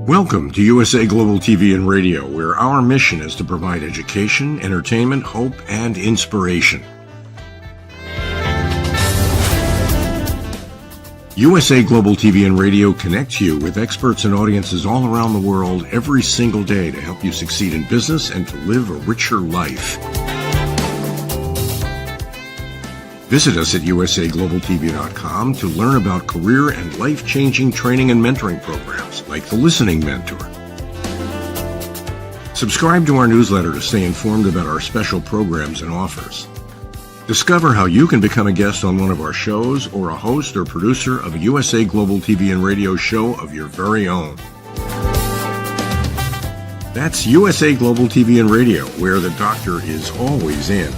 Welcome to USA Global TV and Radio, where our mission is to provide education, entertainment, hope, and inspiration. USA Global TV and Radio connects you with experts and audiences all around the world every single day to help you succeed in business and to live a richer life. Visit us at usaglobaltv.com to learn about career and life-changing training and mentoring programs like the Listening Mentor. Subscribe to our newsletter to stay informed about our special programs and offers. Discover how you can become a guest on one of our shows or a host or producer of a USA Global TV and Radio show of your very own. That's USA Global TV and Radio, where the doctor is always in.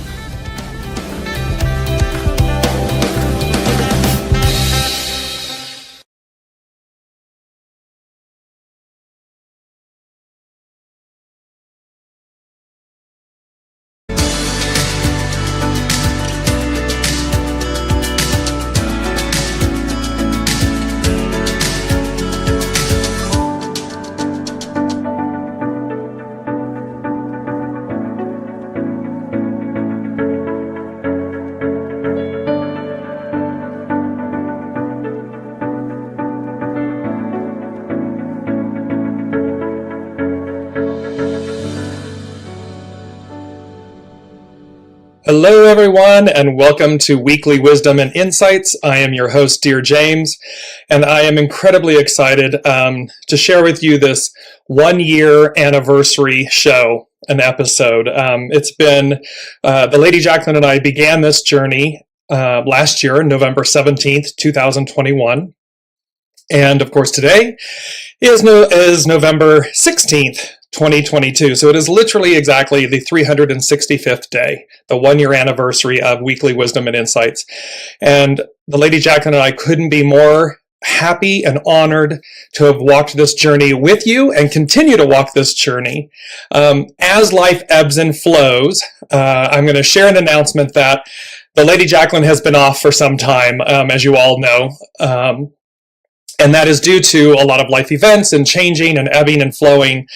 Hello, everyone, and welcome to Weekly Wisdom and Insights. I am your host, Dearjames, and I am incredibly excited to share with you this one-year anniversary show, an episode. It's been, the Lady Jacqueline and I began this journey last year, November 17th, 2021. And of course, today is November 16th, 2022. So it is literally exactly the 365th day, the one-year anniversary of Weekly Wisdom and Insights. And the Lady Jacqueline and I couldn't be more happy and honored to have walked this journey with you and continue to walk this journey. As life ebbs and flows, I'm going to share an announcement that the Lady Jacqueline has been off for some time, as you all know. And that is due to a lot of life events and changing and ebbing and flowing.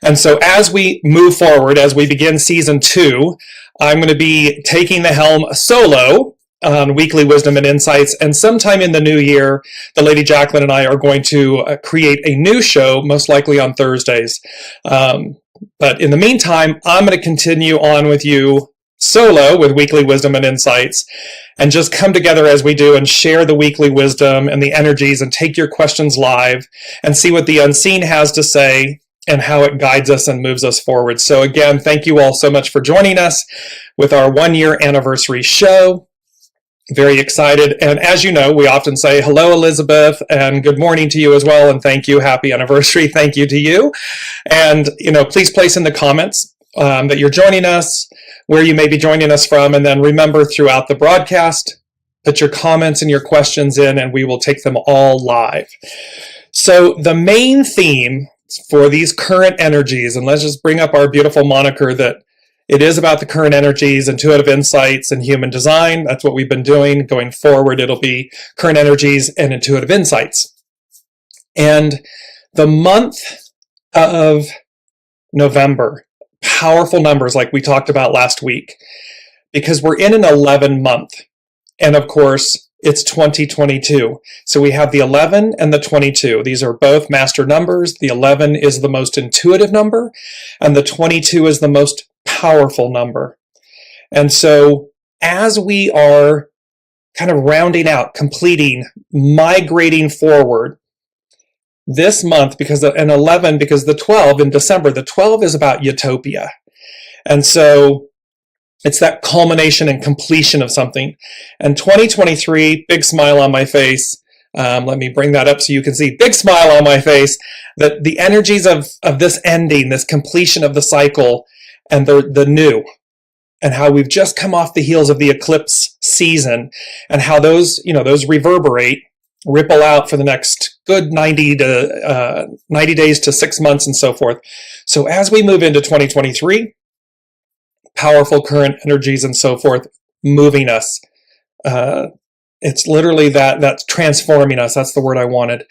And so as we move forward, as we begin season 2, I'm going to be taking the helm solo on Weekly Wisdom and Insights. And sometime in the new year, the Lady Jacqueline and I are going to create a new show, most likely on Thursdays. But in the meantime, I'm going to continue on with you solo with Weekly Wisdom and Insights, and just come together as we do and share the weekly wisdom and the energies and take your questions live and see what the unseen has to say and how it guides us and moves us forward. So again, thank you all so much for joining us with our one-year anniversary show. Very excited. And as you know, we often say, hello, Elizabeth, and good morning to you as well. And thank you. Happy anniversary. Thank you to you. And, please place in the comments that you're joining us, where you may be joining us from, and then remember throughout the broadcast, put your comments and your questions in, and we will take them all live. So the main theme for these current energies, and let's just bring up our beautiful moniker that it is about the current energies, intuitive insights, and human design. That's what we've been doing. Going forward, it'll be current energies and intuitive insights. And the month of November, powerful numbers like we talked about last week, because we're in an 11 month. And of course, it's 2022. So we have the 11 and the 22. These are both master numbers. The 11 is the most intuitive number, and the 22 is the most powerful number. And so as we are kind of rounding out, completing, migrating forward, this month, and 11, because the 12 in December, the 12 is about utopia. And so it's that culmination and completion of something. And 2023, big smile on my face. Let me bring that up so you can see. Big smile on my face, that the energies of this ending, this completion of the cycle, and the new, and how we've just come off the heels of the eclipse season, and how those reverberate, ripple out for the next good 90 days to 6 months and so forth. So as we move into 2023, powerful current energies and so forth, moving us It's literally that's transforming us. That's the word I wanted.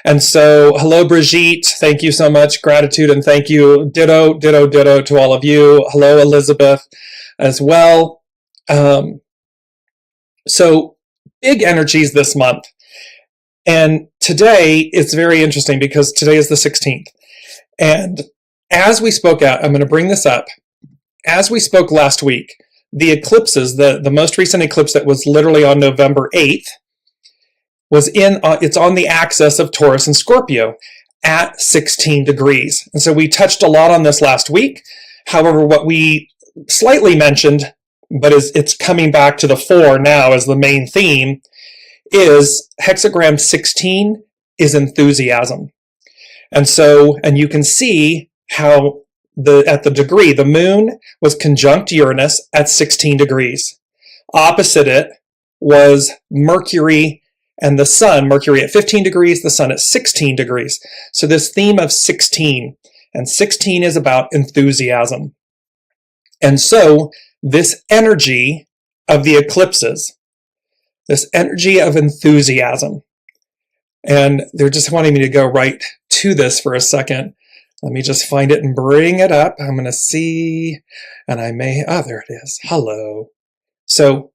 And so, hello, Brigitte. Thank you so much. Gratitude and thank you. Ditto, ditto, ditto to all of you. Hello, Elizabeth, as well. So, big energies this month. And today, it's very interesting because today is the 16th. And as we spoke out, I'm going to bring this up. As we spoke last week, the eclipses, the most recent eclipse that was literally on November 8th, it's on the axis of Taurus and Scorpio at 16 degrees. And so we touched a lot on this last week. However, what we slightly mentioned, but it's coming back to the fore now as the main theme, is hexagram 16 is enthusiasm. And you can see how at the degree, the moon was conjunct Uranus at 16 degrees. Opposite it was Mercury and the sun, Mercury at 15 degrees, the sun at 16 degrees. So this theme of 16, and 16 is about enthusiasm. And so this energy of the eclipses, this energy of enthusiasm, and they're just wanting me to go right to this for a second. Let me just find it and bring it up. I'm going to see, and there it is. Hello. So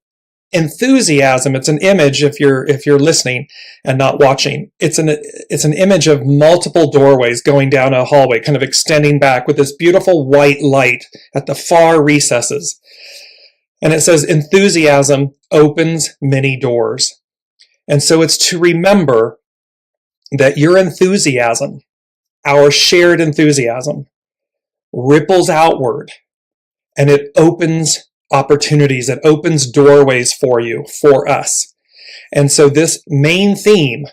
enthusiasm, it's an image if you're listening and not watching. It's an image of multiple doorways going down a hallway, kind of extending back with this beautiful white light at the far recesses. And it says enthusiasm opens many doors. And so it's to remember that your enthusiasm, our shared enthusiasm, ripples outward, and it opens opportunities, it opens doorways for you, for us. And so this main theme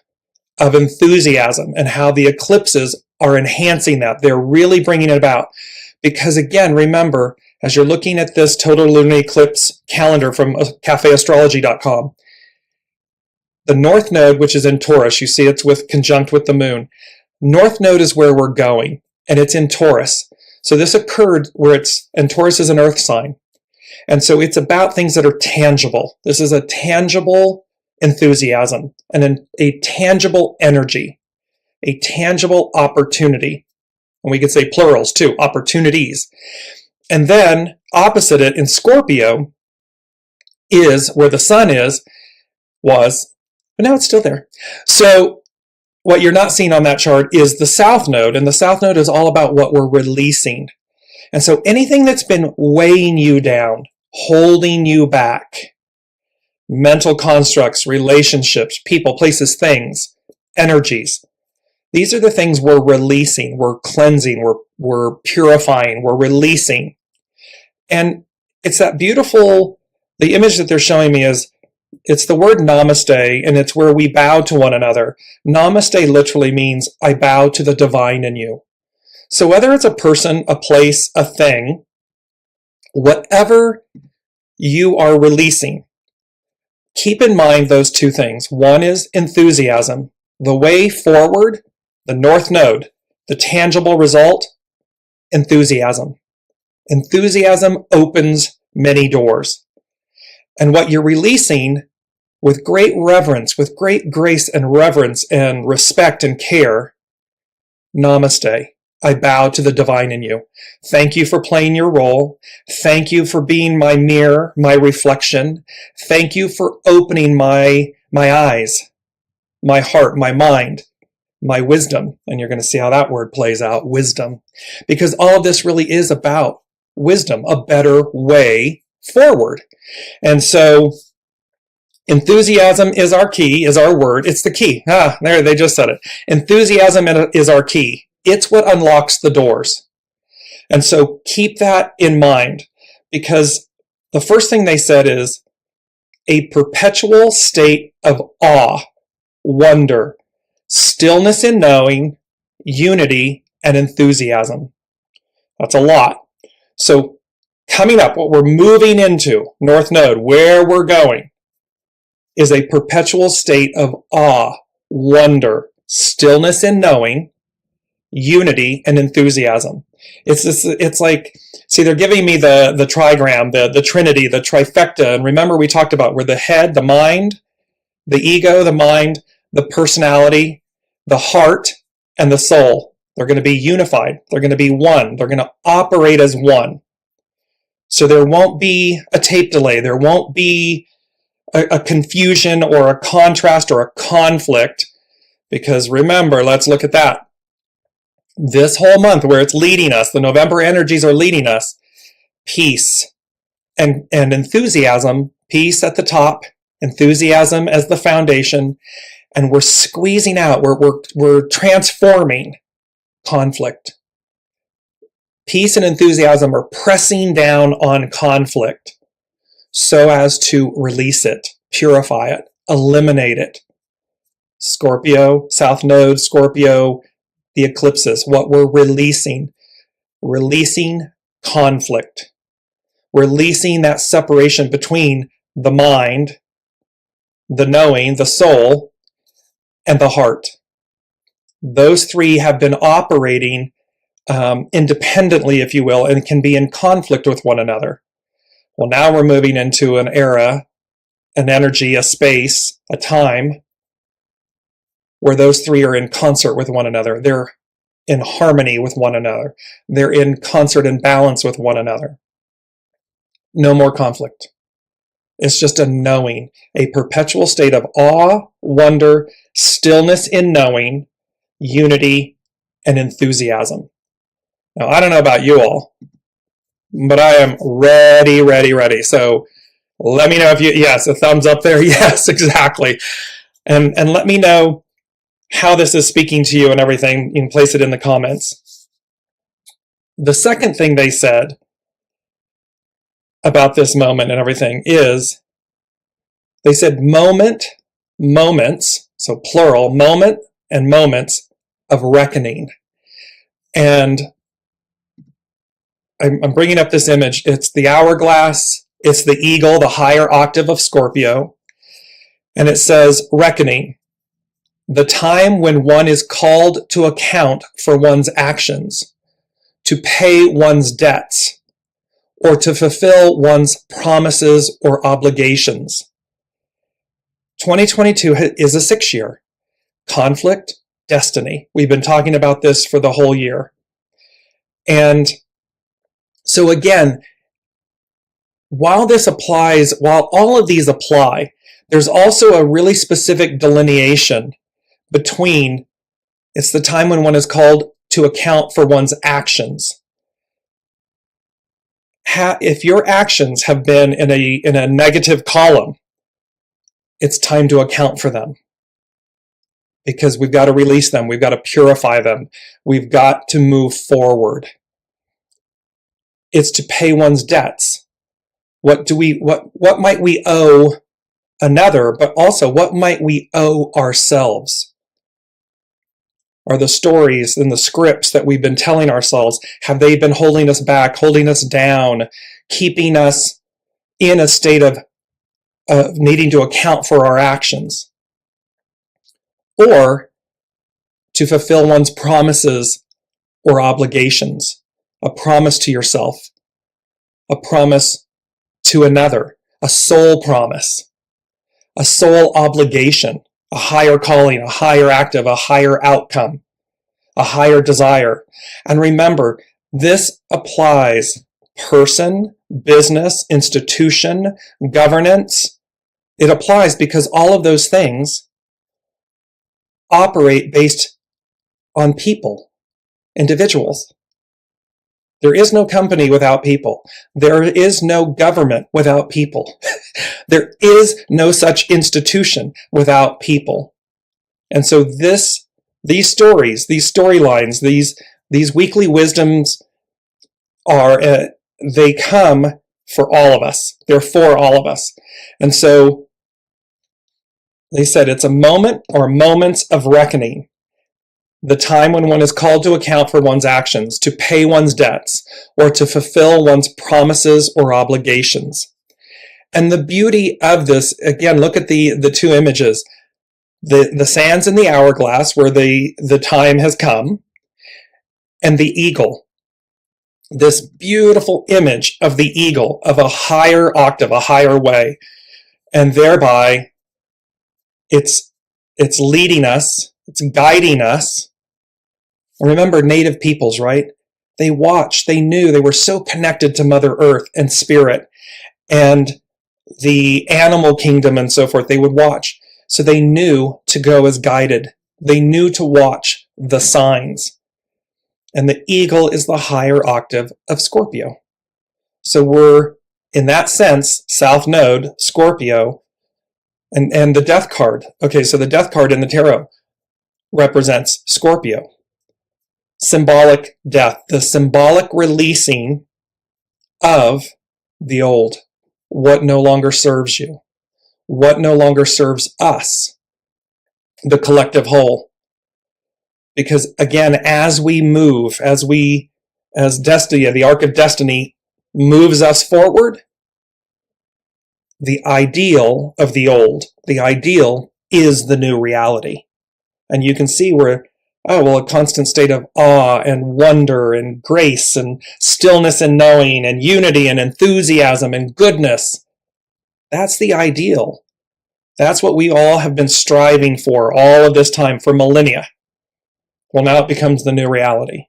of enthusiasm and how the eclipses are enhancing that, they're really bringing it about. Because again, remember, as you're looking at this total lunar eclipse calendar from cafeastrology.com, the North Node, which is in Taurus, you see it's conjunct with the moon. North Node is where we're going, and it's in Taurus. So this occurred and Taurus is an earth sign. And so it's about things that are tangible. This is a tangible enthusiasm and a tangible energy, a tangible opportunity. And we could say plurals too, opportunities. And then opposite it in Scorpio is where the sun was, but now it's still there. So what you're not seeing on that chart is the South Node, and the South Node is all about what we're releasing. And so anything that's been weighing you down, holding you back, mental constructs, relationships, people, places, things, energies, these are the things we're releasing, we're cleansing, we're purifying, we're releasing. And it's that beautiful, the image that they're showing me it's the word namaste, and it's where we bow to one another. Namaste literally means I bow to the divine in you. So whether it's a person, a place, a thing, whatever you are releasing, keep in mind those two things. One is enthusiasm, the way forward, the North Node, the tangible result, enthusiasm. Enthusiasm opens many doors. And what you're releasing with great reverence, with great grace and reverence and respect and care, namaste. I bow to the divine in you. Thank you for playing your role. Thank you for being my mirror, my reflection. Thank you for opening my eyes, my heart, my mind, my wisdom. And you're going to see how that word plays out, wisdom. Because all of this really is about wisdom, a better way forward. And so enthusiasm is our key, is our word. It's the key. There, they just said it. Enthusiasm is our key. It's what unlocks the doors. And so keep that in mind, because the first thing they said is a perpetual state of awe, wonder, stillness in knowing, unity, and enthusiasm. That's a lot. So coming up, what we're moving into, North Node, where we're going, is a perpetual state of awe, wonder, stillness in knowing, unity, and enthusiasm. It's like, see, they're giving me the trigram, the trinity, the trifecta. And remember we talked about where the head, the mind, The ego, the mind, the personality, the heart, and the soul. They're going to be unified. They're going to be one. They're going to operate as one. So there won't be a tape delay. There won't be a confusion or a contrast or a conflict. Because remember, let's look at that. This whole month where it's leading us, the November energies are leading us, peace and enthusiasm, peace at the top, enthusiasm as the foundation, and we're squeezing out, we're transforming conflict. Peace and enthusiasm are pressing down on conflict so as to release it, purify it, eliminate it. Scorpio, South Node, Scorpio, the eclipses, what we're releasing conflict, releasing that separation between the mind, the knowing, the soul, and the heart. Those three have been operating independently, if you will, and can be in conflict with one another. Well, now we're moving into an era, an energy, a space, a time where those three are in concert with one another. They're in harmony with one another. They're in concert and balance with one another. No more conflict. It's just a knowing, a perpetual state of awe, wonder, stillness in knowing, unity, and enthusiasm. Now, I don't know about you all, but I am ready. So let me know if you, yes, a thumbs up there. Yes, exactly. And let me know how this is speaking to you and everything. You can place it in the comments. The second thing they said about this moment and everything is, they said moments, so plural, moment and moments of reckoning. And I'm bringing up this image. It's the hourglass. It's the eagle, the higher octave of Scorpio. And it says reckoning, the time when one is called to account for one's actions, to pay one's debts, or to fulfill one's promises or obligations. 2022 is a 6 year. Conflict, destiny. We've been talking about this for the whole year. And so again, while all of these apply, there's also a really specific delineation between, it's the time when one is called to account for one's actions. If your actions have been in a negative column, it's time to account for them. Because we've got to release them, we've got to purify them, we've got to move forward. It's to pay one's debts. What might we owe another, but also what might we owe ourselves? Are the stories and the scripts that we've been telling ourselves, have they been holding us back, holding us down, keeping us in a state of needing to account for our actions? Or to fulfill one's promises or obligations, a promise to yourself, a promise to another, a soul promise, a soul obligation, a higher calling, a higher active, a higher outcome, a higher desire. And remember, this applies person, business, institution, governance. It applies because all of those things operate based on people, individuals. There is no company without people. There is no government without people. There is no such institution without people. And so these stories, these storylines, these weekly wisdoms they come for all of us. They're for all of us. And so they said it's a moment or moments of reckoning. The time when one is called to account for one's actions, to pay one's debts, or to fulfill one's promises or obligations. And the beauty of this, again, look at the two images. The sands in the hourglass where the time has come, and the eagle. This beautiful image of the eagle, of a higher octave, a higher way, and thereby It's leading us. It's guiding us. Remember native peoples, right? They watched, they knew, they were so connected to Mother Earth and Spirit and the animal kingdom and so forth. They would watch. So they knew to go as guided. They knew to watch the signs. And the eagle is the higher octave of Scorpio. So we're, in that sense, South Node, Scorpio, and the death card. Okay, so the death card in the tarot represents Scorpio. Symbolic death, the symbolic releasing of the old, what no longer serves you, what no longer serves us, the collective whole. Because again, as we move, as Destiny, the arc of destiny moves us forward, the ideal of the old, the ideal is the new reality. And you can see where, a constant state of awe and wonder and grace and stillness and knowing and unity and enthusiasm and goodness. That's the ideal. That's what we all have been striving for all of this time, for millennia. Well, now it becomes the new reality.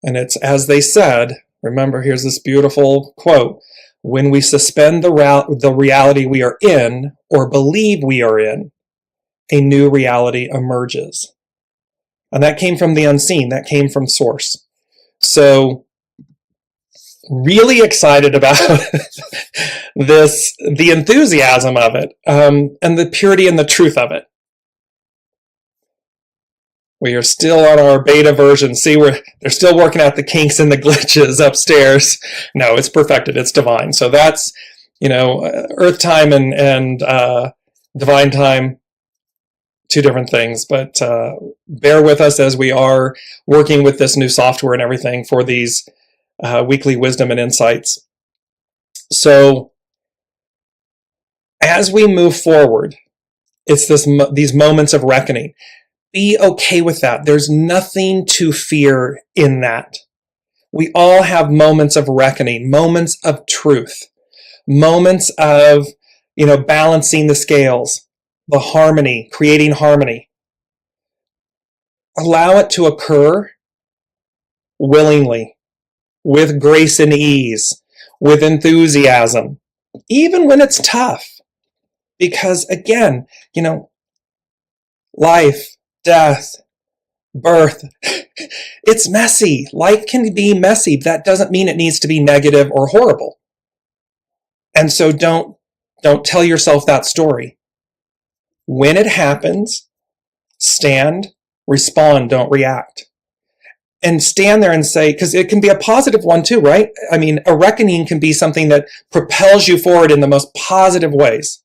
And it's, as they said, remember, here's this beautiful quote, when we suspend the reality we are in or believe we are in, a new reality emerges. And that came from the unseen. That came from Source. So really excited about the enthusiasm of it, and the purity and the truth of it. We are still on our beta version. See, they're still working out the kinks and the glitches upstairs. No, it's perfected. It's divine. So that's, Earth time and divine time, two different things. But bear with us as we are working with this new software and everything for these weekly wisdom and insights. So as we move forward, it's these moments of reckoning. Be okay with that. There's nothing to fear in that. We all have moments of reckoning, moments of truth, moments of, balancing the scales, the harmony, creating harmony. Allow it to occur willingly, with grace and ease, with enthusiasm, even when it's tough. Because again, life, death, birth, it's messy. Life can be messy. That doesn't mean it needs to be negative or horrible. And so don't tell yourself that story. When it happens, stand, respond, don't react. And stand there and say, because it can be a positive one too, right? I mean, a reckoning can be something that propels you forward in the most positive ways.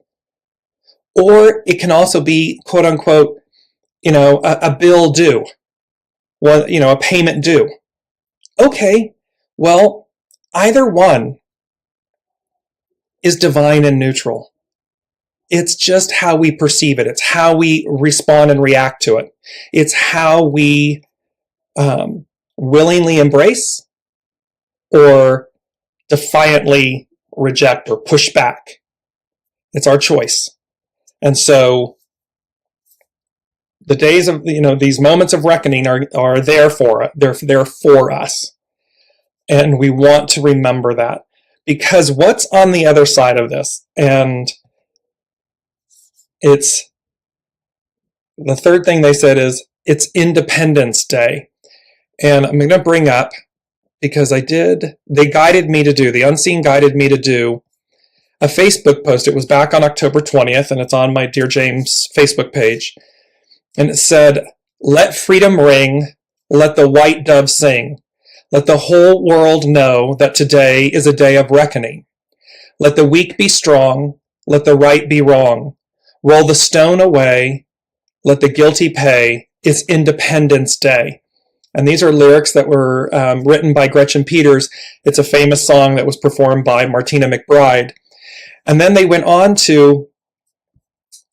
Or it can also be, quote unquote, a bill due, a payment due. Okay, well, either one is divine and neutral. It's just how we perceive it. It's how we respond and react to it. It's how we willingly embrace or defiantly reject or push back. It's our choice. And so the days of, these moments of reckoning are there for us. And we want to remember that, because what's on the other side of this, and it's the third thing they said is it's Independence Day. And I'm going to bring up, because they guided me to do, the unseen guided me to do a Facebook post. It was back on October 20th, and it's on my Dearjames Facebook page. And it said, "Let freedom ring, let the white dove sing. Let the whole world know that today is a day of reckoning. Let the weak be strong, let the right be wrong. Roll the stone away, let the guilty pay. It's Independence Day." And these are lyrics that were written by Gretchen Peters. It's a famous song that was performed by Martina McBride. And then they went on to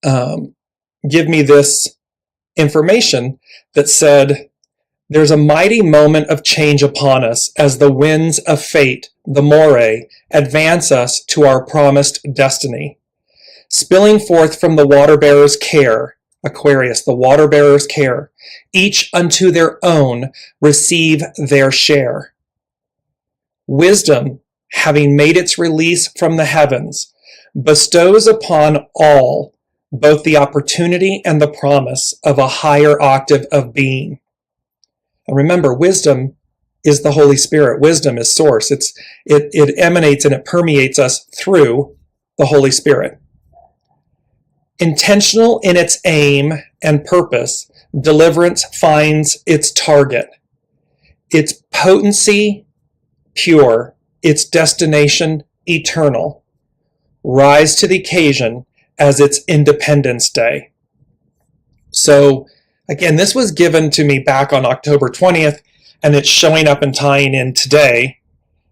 give me this information that said, "There's a mighty moment of change upon us as the winds of fate, the moray, advance us to our promised destiny. spilling forth from the water-bearer's care, Aquarius, the water-bearer's care, each unto their own receive their share. Wisdom, having made its release from the heavens, bestows upon all both the opportunity and the promise of a higher octave of being. And remember, wisdom is the Holy Spirit. Wisdom is source. It emanates and it permeates us through the Holy Spirit. Intentional in its aim and purpose, deliverance finds its target. Its potency, pure. Its destination, eternal. Rise to the occasion as its Independence Day. So, again, this was given to me back on October 20th, and it's showing up and tying in today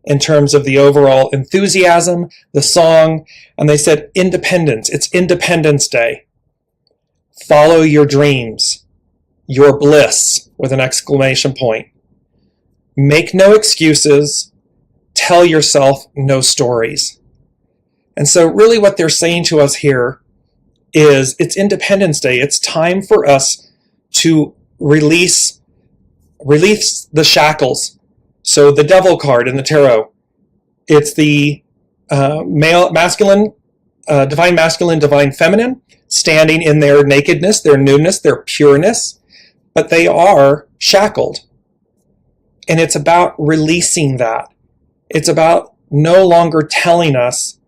in terms of the overall enthusiasm, the song, and they said independence. It's Independence Day. Follow your dreams, your bliss, with an exclamation point. Make no excuses. Tell yourself no stories. And so really what they're saying to us here is it's Independence Day. It's time for us to release the shackles. So the devil card in the tarot, it's the masculine, divine masculine, divine feminine, standing in their nakedness, their newness, their pureness, but they are shackled. And it's about releasing that. It's about no longer telling us,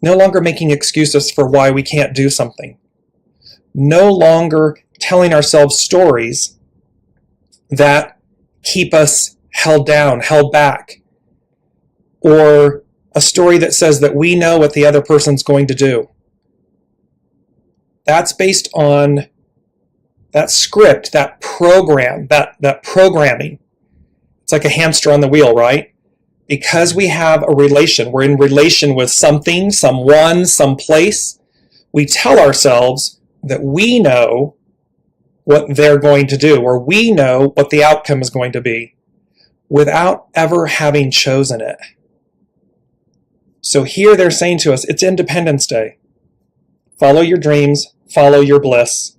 no longer making excuses for why we can't do something. No longer telling ourselves stories that keep us held down, held back. Or a story that says that we know what the other person's going to do. That's based on that script, that program, that programming. It's like a hamster on the wheel, right? Because we have a relation, we're in relation with something, someone, someplace, we tell ourselves that we know what they're going to do, or we know what the outcome is going to be, without ever having chosen it. So here they're saying to us, it's Independence Day. Follow your dreams, follow your bliss.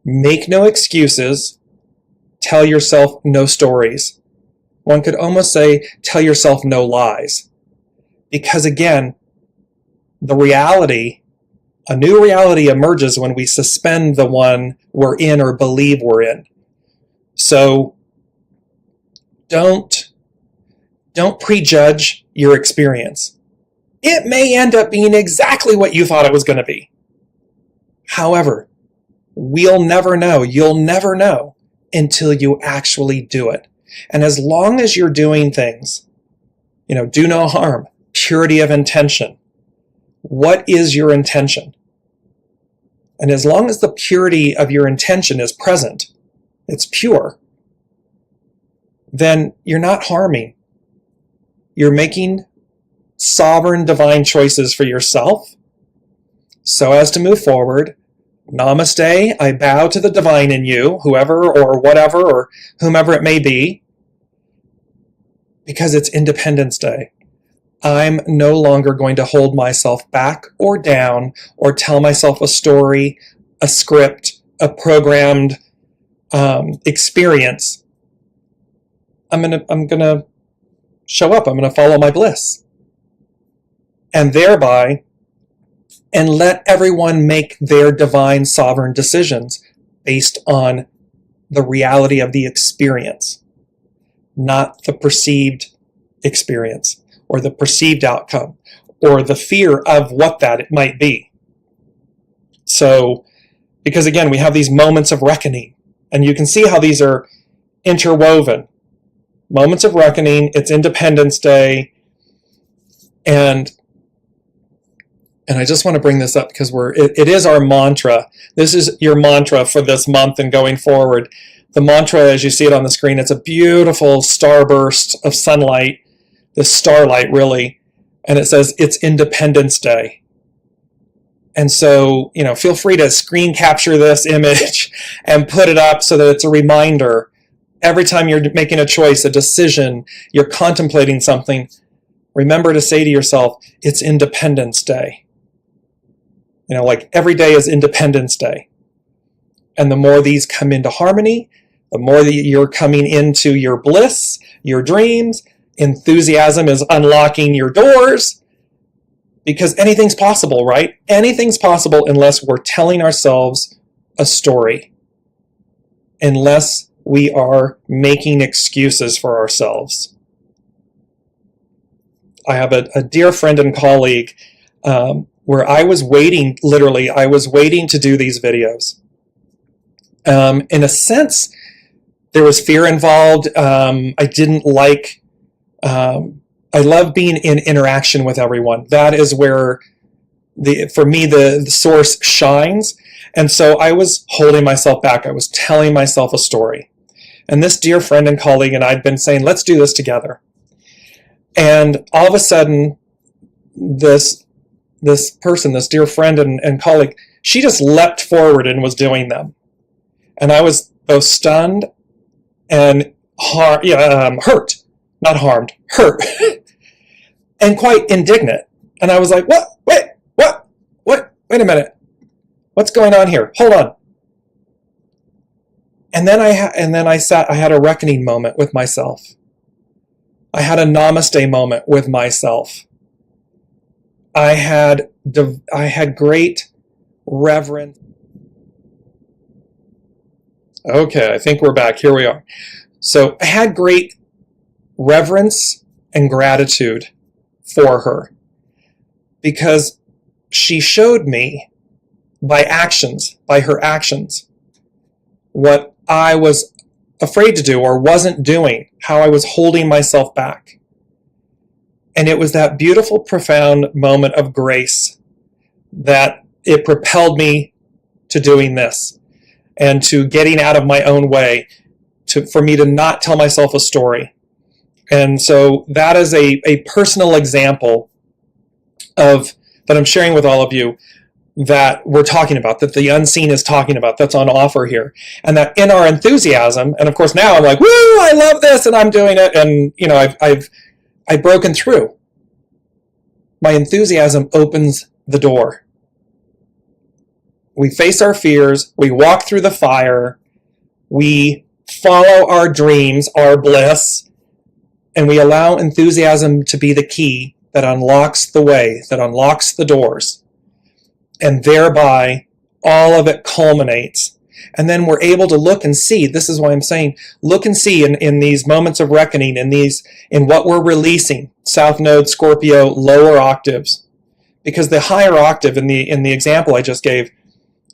Make no excuses, tell yourself no stories. One could almost say, tell yourself no lies. Because again, the reality, a new reality emerges when we suspend the one we're in or believe we're in. So don't prejudge your experience. It may end up being exactly what you thought it was going to be. However, we'll never know. You'll never know until you actually do it. And as long as you're doing things, do no harm, purity of intention. What is your intention? And as long as the purity of your intention is present, it's pure, then you're not harming. You're making sovereign divine choices for yourself so as to move forward. Namaste, I bow to the divine in you, whoever or whatever or whomever it may be, because it's Independence Day. I'm no longer going to hold myself back or down or tell myself a story, a script, a programmed experience. I'm gonna show up. I'm gonna follow my bliss, and thereby, and let everyone make their divine sovereign decisions based on the reality of the experience, not the perceived experience or the perceived outcome or the fear of what that it might be. So, because again, we have these moments of reckoning, and you can see how these are interwoven. Moments of reckoning, it's Independence Day, and I just want to bring this up because it is our mantra. This is your mantra for this month and going forward. The mantra, as you see it on the screen, it's a beautiful starburst of sunlight, the starlight really, and it says it's Independence Day. And so, feel free to screen capture this image and put it up so that it's a reminder. Every time you're making a choice, a decision, you're contemplating something, remember to say to yourself, it's Independence Day. Like every day is Independence Day. And the more these come into harmony, the more that you're coming into your bliss, your dreams. Enthusiasm is unlocking your doors, because anything's possible, right? Anything's possible unless we're telling ourselves a story, unless we are making excuses for ourselves. I have a dear friend and colleague where I was waiting to do these videos. In a sense, there was fear involved. I didn't like, I love being in interaction with everyone. That is where, for me, the source shines. And so I was holding myself back. I was telling myself a story. And this dear friend and colleague and I had been saying, let's do this together. And all of a sudden, this person, this dear friend and colleague, she just leapt forward and was doing them. And I was both stunned and hurt. Not harmed, hurt. And quite indignant. And I was like, what? Wait a minute. What's going on here? Hold on. And then I had a reckoning moment with myself. I had a namaste moment with myself. I had great reverence. Okay, I think we're back. Here we are. So I had great reverence and gratitude for her, because she showed me by her actions, what I was afraid to do or wasn't doing, how I was holding myself back. And it was that beautiful, profound moment of grace that it propelled me to doing this and to getting out of my own way, for me to not tell myself a story. And so that is a personal example that I'm sharing with all of you, that we're talking about, that the unseen is talking about, that's on offer here. And that in our enthusiasm, and of course now I'm like, woo, I love this, and I'm doing it, and I've broken through. My enthusiasm opens the door. We face our fears, we walk through the fire, we follow our dreams, our bliss, and we allow enthusiasm to be the key that unlocks the way, that unlocks the doors. And thereby, all of it culminates. And then we're able to look and see. This is why I'm saying, look and see in these moments of reckoning, in what we're releasing, South Node, Scorpio, lower octaves. Because the higher octave, in the example I just gave,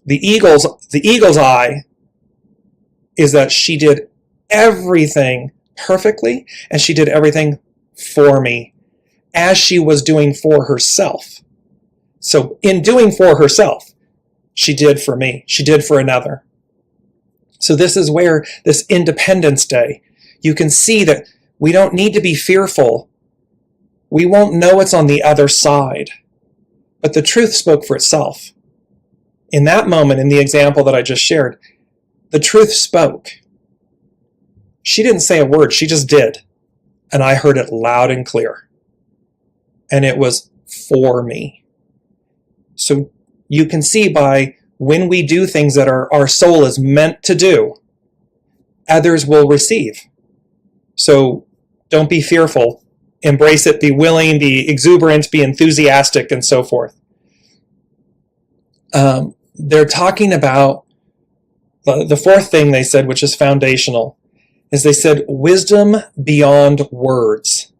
the eagle's eye is that she did everything perfectly, and she did everything for me, as she was doing for herself. So in doing for herself, she did for me. She did for another. So this is where this Independence Day, you can see that we don't need to be fearful. We won't know it's on the other side. But the truth spoke for itself. In that moment, in the example that I just shared, the truth spoke. She didn't say a word, she just did. And I heard it loud and clear. And it was for me. So you can see by when we do things that our soul is meant to do, others will receive. So don't be fearful. Embrace it, be willing, be exuberant, be enthusiastic, and so forth. They're talking about the fourth thing they said, which is foundational, is they said wisdom beyond words.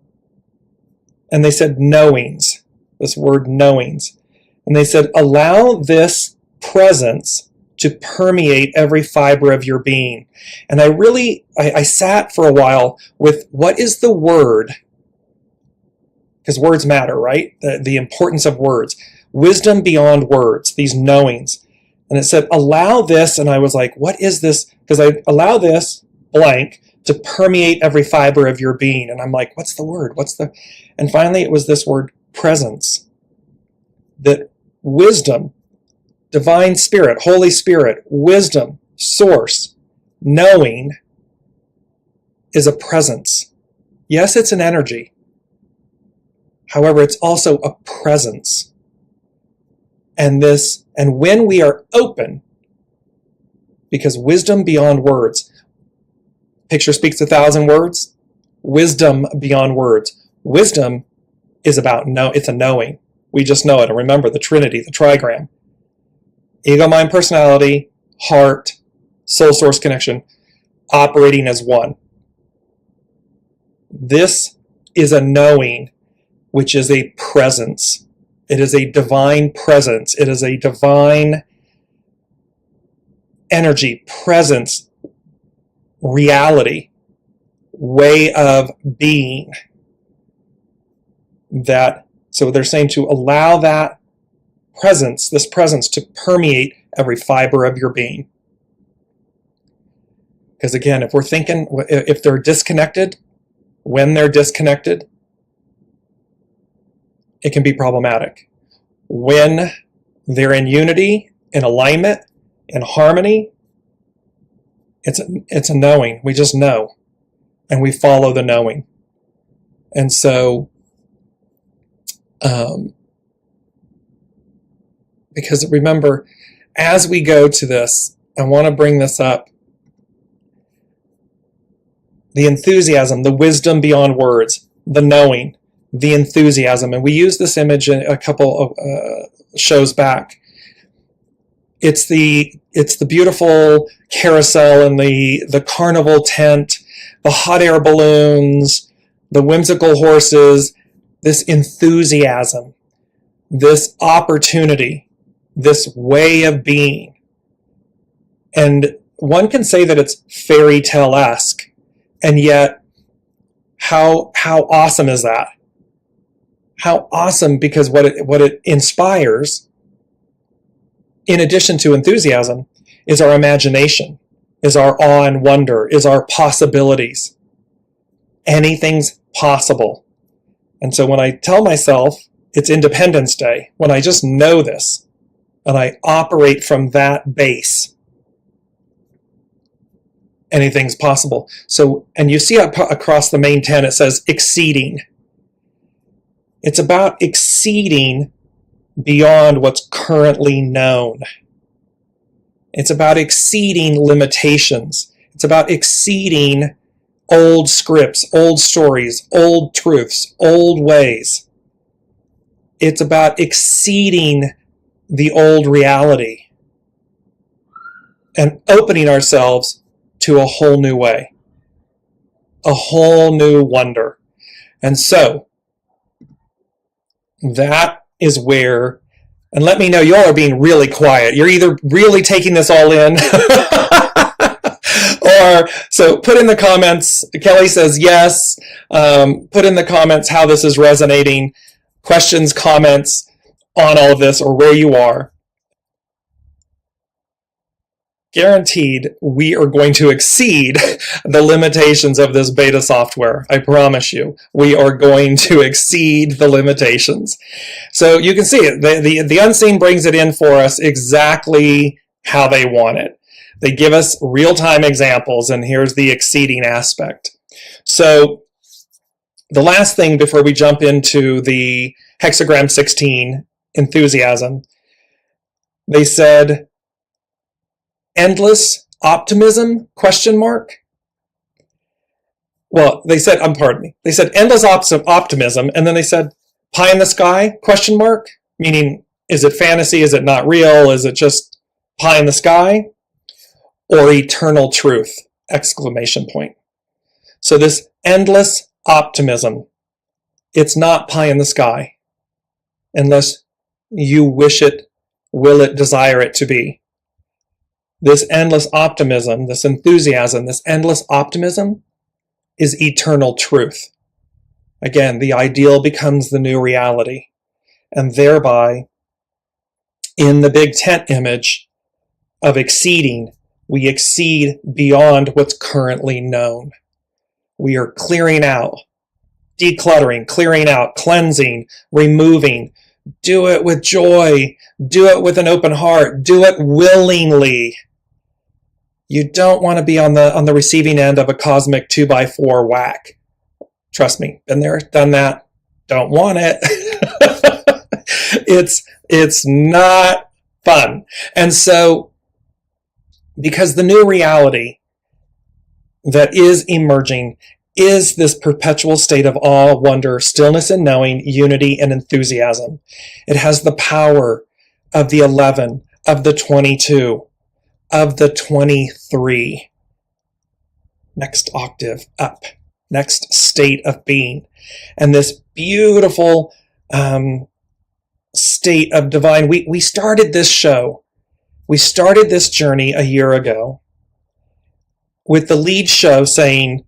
And they said knowings, this word knowings. And they said, allow this presence to permeate every fiber of your being. And I sat for a while with what is the word? Because words matter, right? The importance of words. Wisdom beyond words, these knowings. And it said, allow this, and I was like, what is this? Because I allow this, blank, to permeate every fiber of your being. And I'm like, what's the word? And finally it was this word, presence. That wisdom, divine spirit, Holy Spirit, wisdom, source, knowing is a presence. Yes, it's an energy. However, it's also a presence. And when we are open, because wisdom beyond words, picture speaks 1,000 words, wisdom beyond words. Wisdom is about it's a knowing. We just know it. And remember the Trinity, the trigram. Ego, mind, personality, heart, soul source connection, operating as one. This is a knowing, which is a presence. It is a divine presence. It is a divine energy, presence, reality, way of being. So they're saying to allow that this presence to permeate every fiber of your being. Because again, if they're disconnected, when they're disconnected, it can be problematic. When they're in unity, in alignment, in harmony, it's a knowing. We just know, and we follow the knowing. And so, because remember, as we go to this, I want to bring this up. The enthusiasm, the wisdom beyond words, the knowing, the enthusiasm. And we used this image in a couple of shows back. It's the beautiful carousel and the carnival tent, the hot air balloons, the whimsical horses, this enthusiasm, this opportunity, this way of being. And one can say that it's fairy tale-esque, and yet how awesome is that? How awesome, because what it inspires, in addition to enthusiasm, is our imagination, is our awe and wonder, is our possibilities. Anything's possible. And so when I tell myself it's Independence Day, when I just know this, and I operate from that base, anything's possible. So, and you see across the main 10, it says exceeding. It's about exceeding beyond what's currently known. It's about exceeding limitations. It's about exceeding old scripts, old stories, old truths, old ways. It's about exceeding the old reality and opening ourselves to a whole new way, a whole new wonder. And so that is where, and let me know, y'all are being really quiet. You're either really taking this all in or, so put in the comments. Kelly says yes. Put in the comments how this is resonating, questions, comments on all of this, or where you are. Guaranteed, we are going to exceed the limitations of this beta software. I promise you, we are going to exceed the limitations. So you can see it. The unseen brings it in for us exactly how they want it. They give us real-time examples, and here's the exceeding aspect. So the last thing before we jump into the Hexagram 16 enthusiasm, they said, endless optimism, question mark? Well, they said, they said endless optimism, and then they said pie in the sky, question mark? Meaning, is it fantasy? Is it not real? Is it just pie in the sky? Or eternal truth, exclamation point. So this endless optimism, it's not pie in the sky, unless you wish it, will it, desire it to be. This endless optimism, this enthusiasm, this endless optimism is eternal truth. Again, the ideal becomes the new reality. And thereby, in the big tent image of exceeding, we exceed beyond what's currently known. We are clearing out, decluttering, clearing out, cleansing, removing. Do it with joy. Do it with an open heart. Do it willingly. You don't want to be on the receiving end of a cosmic 2x4 whack. Trust me, been there, done that. Don't want it. It's not fun. And so, because the new reality that is emerging is this perpetual state of awe, wonder, stillness and knowing, unity and enthusiasm. It has the power of the 11, of the 22, of the 23. Next octave up, next state of being. And this beautiful state of divine. We started this show. We started this journey a year ago with the lead show saying,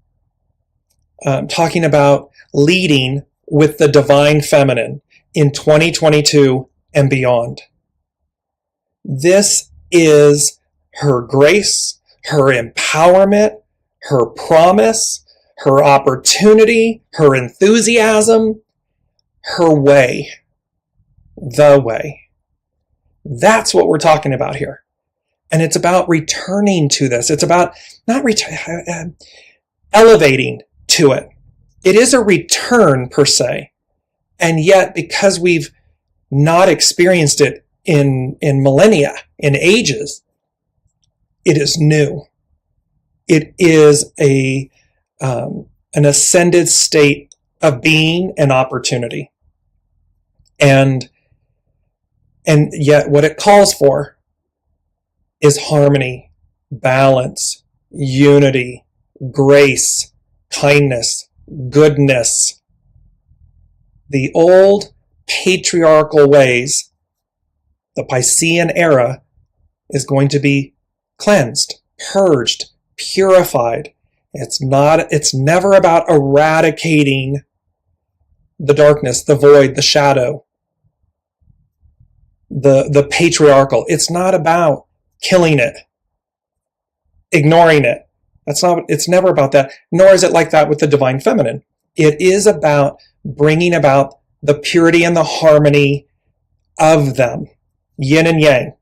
talking about leading with the divine feminine in 2022 and beyond. This is her grace, her empowerment, her promise, her opportunity, her enthusiasm, her way, the way. That's what we're talking about here. And it's about returning to this. It's about not elevating to it. It is a return per se. And yet, because we've not experienced it in millennia, in ages, it is new. It is an ascended state of being and opportunity. And yet what it calls for is harmony, balance, unity, grace, kindness, goodness. The old patriarchal ways, the Piscean era, is going to be cleansed, purged, purified. It's never about eradicating the darkness, the void, the shadow, the patriarchal. It's not about killing it, ignoring it. It's never about that, nor is it like that with the divine feminine. It is about bringing about the purity and the harmony of them, yin and yang,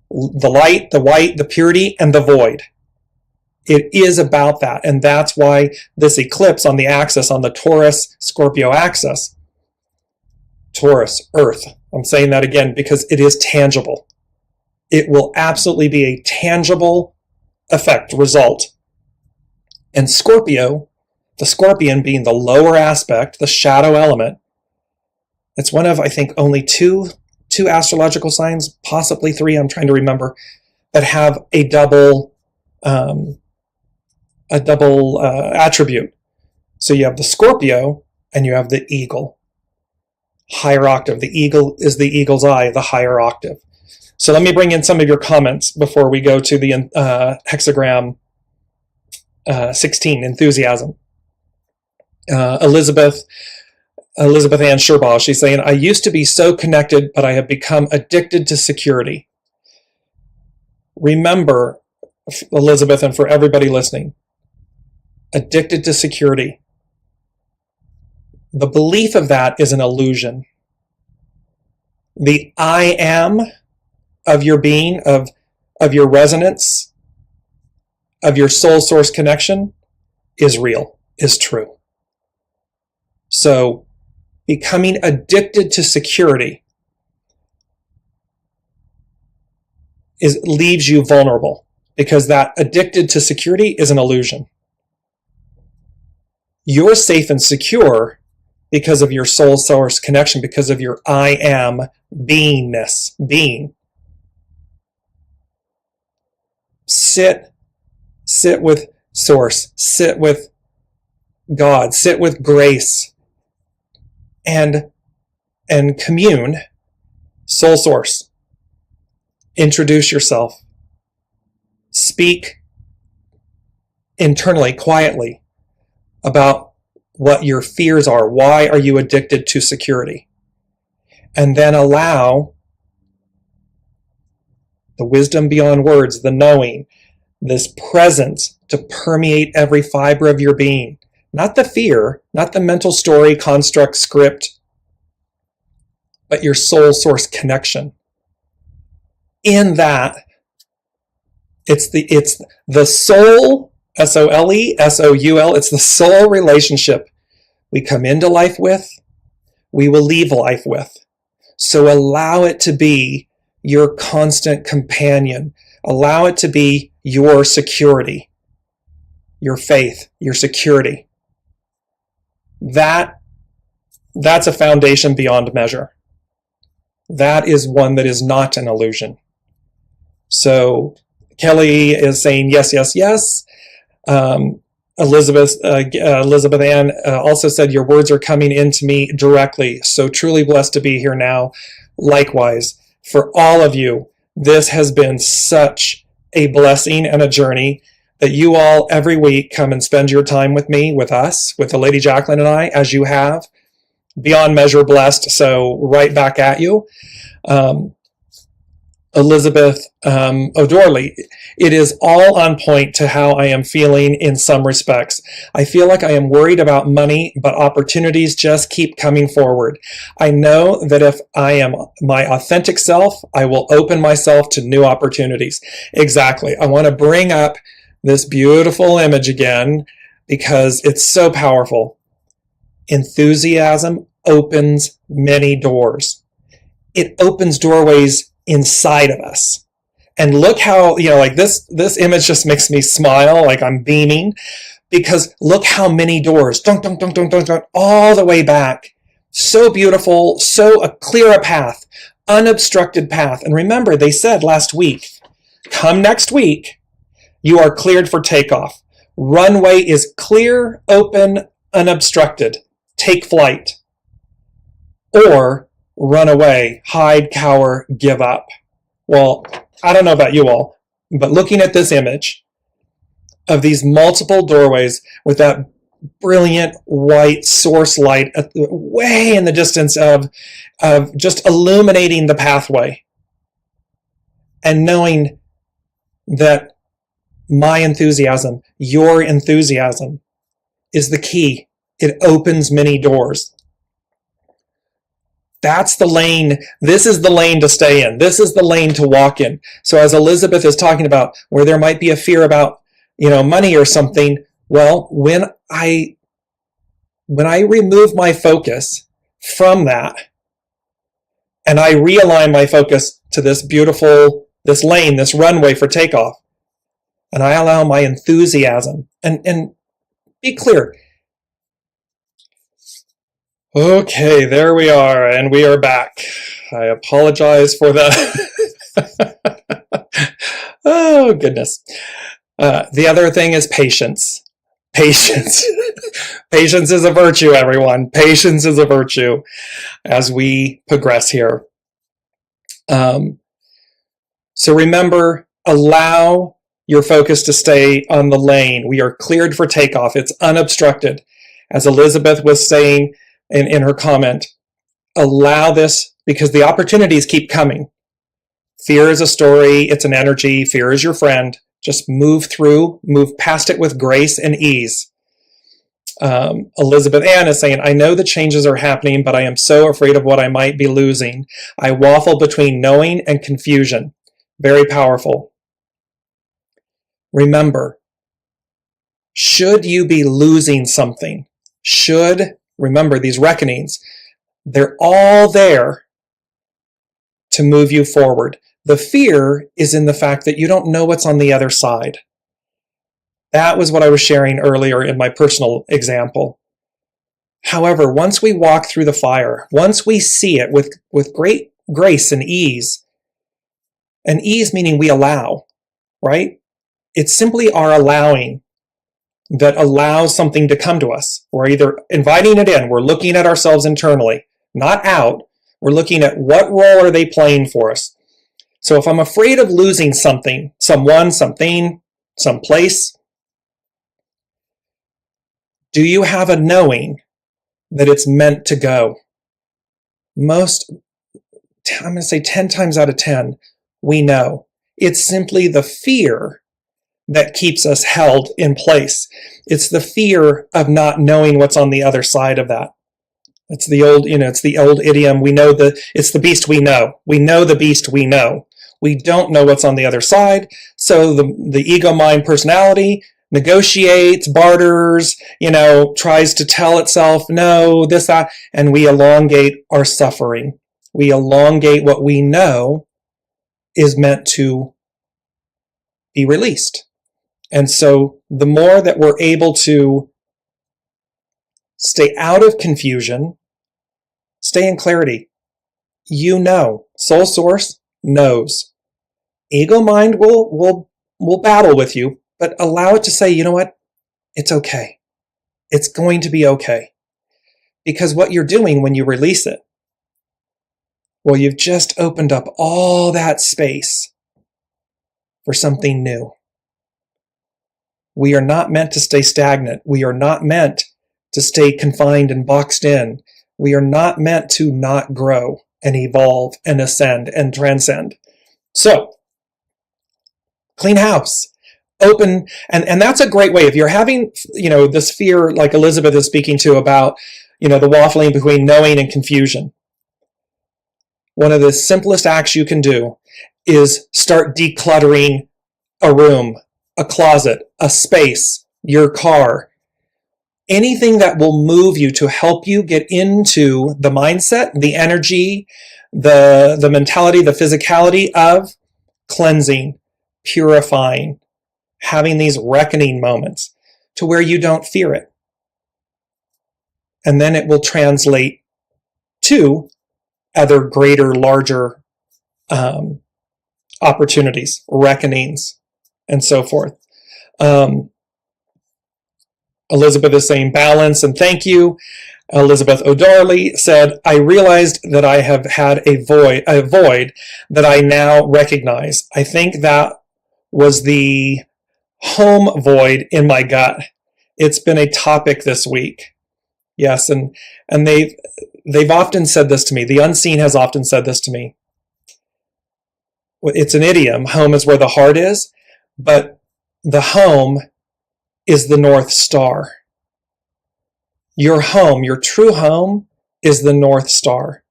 the light, the white, the purity, and the void. It is about that. And that's why this eclipse on the axis, on the Taurus-Scorpio axis, Taurus, Earth, I'm saying that again because it is tangible. It will absolutely be a tangible effect, result. And Scorpio, the scorpion being the lower aspect, the shadow element, it's one of, I think, only two astrological signs, possibly three, I'm trying to remember, that have a double attribute. So you have the Scorpio and you have the eagle, higher octave. The eagle is the eagle's eye, the higher octave. So let me bring in some of your comments before we go to the hexagram 16, enthusiasm. Elizabeth Ann Sherbaugh, she's saying, I used to be so connected, but I have become addicted to security. Remember, Elizabeth, and for everybody listening, addicted to security. The belief of that is an illusion. The I am of your being, of your resonance, of your soul source connection is real, is true. So becoming addicted to security leaves you vulnerable, because that addicted to security is an illusion. You're safe and secure because of your soul source connection, because of your I am beingness, being. Sit with source, sit with God, sit with grace, and commune, soul source. Introduce yourself. Speak internally, quietly, about what your fears are. Why are you addicted to security? And then allow the wisdom beyond words, the knowing, this presence to permeate every fiber of your being. Not the fear, not the mental story, construct, script, but your soul source connection. In that, it's the soul, S-O-L-E, S-O-U-L, it's the soul relationship we come into life with, we will leave life with. So allow it to be your constant companion. Allow it to be your security, your faith, your security. That's a foundation beyond measure. That is one that is not an illusion. So Kelly is saying yes, yes, yes. Elizabeth Ann also said, your words are coming into me directly. So truly blessed to be here now. Likewise, for all of you, this has been such a blessing and a journey that you all every week come and spend your time with me, with us, with the Lady Jacqueline and I, as you have. Beyond measure blessed. So right back at you. Elizabeth O'Doherty, it is all on point to how I am feeling in some respects. I feel like I am worried about money, but opportunities just keep coming forward. I know that if I am my authentic self, I will open myself to new opportunities. Exactly. I want to bring up this beautiful image again because it's so powerful. Enthusiasm opens many doors. It opens doorways inside of us. And look how, like this image just makes me smile, like I'm beaming, because look how many doors, dunk, dunk, dunk, dunk, dunk, dunk, all the way back. So beautiful, so a clear a path, unobstructed path. And remember, they said last week, come next week, you are cleared for takeoff. Runway is clear, open, unobstructed. Take flight. Or run away, hide, cower, give up. Well, I don't know about you all, but looking at this image of these multiple doorways with that brilliant white source light way in the distance of just illuminating the pathway, and knowing that my enthusiasm, your enthusiasm, is the key. It opens many doors. That's the lane. This is the lane to stay in. This is the lane to walk in. So as Elizabeth is talking about where there might be a fear about, money or something, well, when I remove my focus from that and I realign my focus to this lane, this runway for takeoff, and I allow my enthusiasm and be clear. Okay, there we are, and we are back. I apologize for the... Oh, goodness. The other thing is patience. Patience. Patience is a virtue, everyone. Patience is a virtue as we progress here. So remember, allow your focus to stay on the lane. We are cleared for takeoff. It's unobstructed. As Elizabeth was saying, in her comment, allow this because the opportunities keep coming. Fear is a story. It's an energy. Fear is your friend. Just move past it with grace and ease. Elizabeth Ann is saying, I know the changes are happening, but I am so afraid of what I might be losing. I waffle between knowing and confusion. Very powerful. Remember, should you be losing something, remember, these reckonings, they're all there to move you forward. The fear is in the fact that you don't know what's on the other side. That was what I was sharing earlier in my personal example. However, once we walk through the fire, once we see it with great grace and ease meaning we allow, right? It's simply our allowing that allows something to come to us. We're either inviting it in, we're looking at ourselves internally, not out. We're looking at what role are they playing for us. So if I'm afraid of losing something, someone, something, someplace, do you have a knowing that it's meant to go? I'm going to say 10 times out of 10, we know. It's simply the fear that keeps us held in place. It's the fear of not knowing what's on the other side of that. It's the old idiom. We know it's the beast we know. We know the beast we know. We don't know what's on the other side. So the ego mind personality negotiates, barters, tries to tell itself, no, this, that, and we elongate our suffering. We elongate what we know is meant to be released. And so the more that we're able to stay out of confusion, stay in clarity. You know, soul source knows. Ego mind will battle with you, but allow it to say, you know what? It's okay. It's going to be okay. Because what you're doing when you release it, well, you've just opened up all that space for something new. We are not meant to stay stagnant. We are not meant to stay confined and boxed in. We are not meant to not grow and evolve and ascend and transcend. So, clean house, open, and that's a great way. If you're having, this fear like Elizabeth is speaking to about, the waffling between knowing and confusion, one of the simplest acts you can do is start decluttering a room, a closet, a space, your car, anything that will move you to help you get into the mindset, the energy, the mentality, the physicality of cleansing, purifying, having these reckoning moments to where you don't fear it. And then it will translate to other greater, larger opportunities, reckonings, and so forth. Elizabeth is saying balance and thank you. Elizabeth O'Darley said, I realized that I have had a void that I now recognize. I think that was the home void in my gut. It's been a topic this week. Yes, and they've often said this to me. The unseen has often said this to me. It's an idiom. Home is where the heart is, but the home is the North Star. Your home, your true home, is the North Star.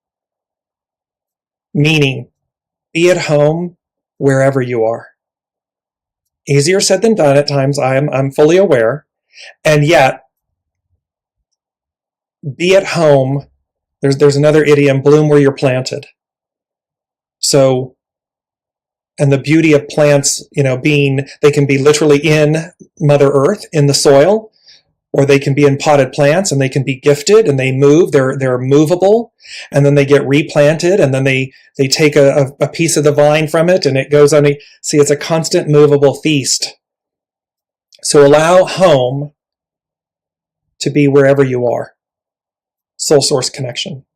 Meaning, be at home wherever you are. Easier said than done at times, I'm fully aware. And yet, be at home. There's another idiom, bloom where you're planted. So, and the beauty of plants, they can be literally in Mother Earth, in the soil, or they can be in potted plants and they can be gifted and they move, they're movable, and then they get replanted and then they take a piece of the vine from it and it goes on. See, it's a constant movable feast. So allow home to be wherever you are. Soul source connection.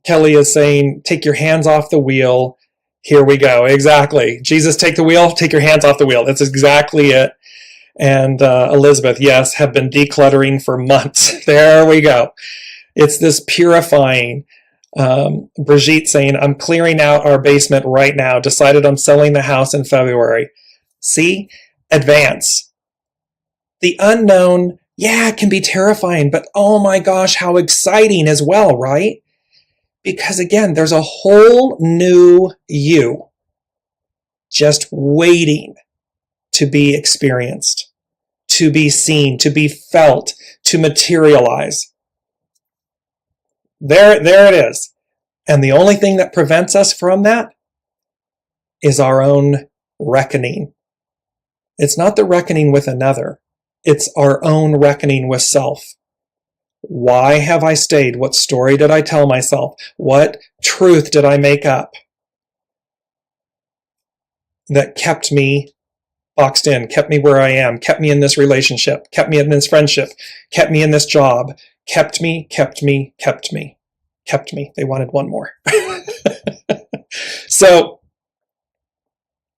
Kelly is saying, take your hands off the wheel. Here we go. Exactly. Jesus, take the wheel. Take your hands off the wheel. That's exactly it. And Elizabeth, yes, have been decluttering for months. There we go. It's this purifying. Brigitte saying, I'm clearing out our basement right now. Decided on selling the house in February. See? Advance. The unknown, it can be terrifying, but oh my gosh, how exciting as well, right? Because again, there's a whole new you just waiting to be experienced, to be seen, to be felt, to materialize. There it is. And the only thing that prevents us from that is our own reckoning. It's not the reckoning with another. It's our own reckoning with self. Why have I stayed? What story did I tell myself? What truth did I make up that kept me boxed in, kept me where I am, kept me in this relationship, kept me in this friendship, kept me in this job, kept me. They wanted one more. So,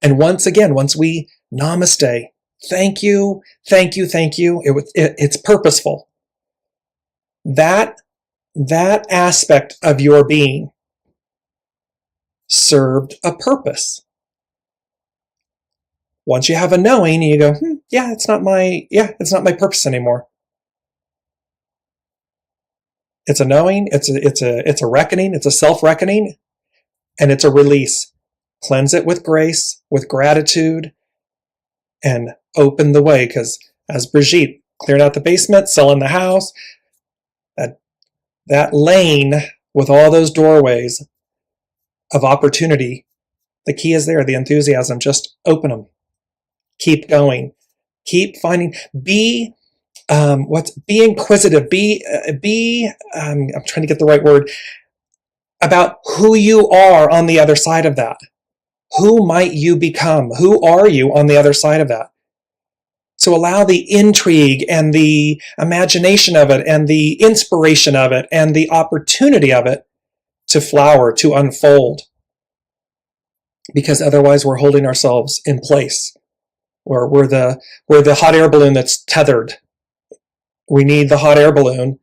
and once we namaste, thank you. It's purposeful. That aspect of your being served a purpose. Once you have a knowing, you go, it's not my purpose anymore. It's a knowing, it's a reckoning, it's a self-reckoning, and it's a release. Cleanse it with grace, with gratitude, and open the way. Because as Brigitte cleared out the basement, selling the house, that lane with all those doorways of opportunity, the key is there, the enthusiasm. Just open them. Keep going. Keep finding. Be inquisitive. I'm trying to get the right word about who you are on the other side of that. Who might you become? Who are you on the other side of that? So allow the intrigue and the imagination of it and the inspiration of it and the opportunity of it to flower, to unfold. Because otherwise we're holding ourselves in place. Or we're the hot air balloon that's tethered. We need the hot air balloon,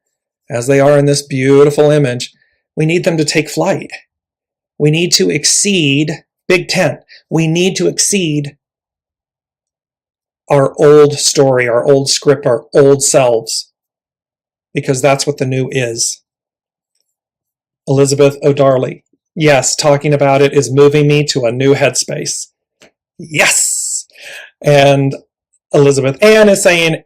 as they are in this beautiful image. We need them to take flight. We need to exceed, big tent, we need to exceed our old story, our old script, our old selves. Because that's what the new is. Elizabeth O'Darley. Yes, talking about it is moving me to a new headspace. Yes! And Elizabeth Ann is saying,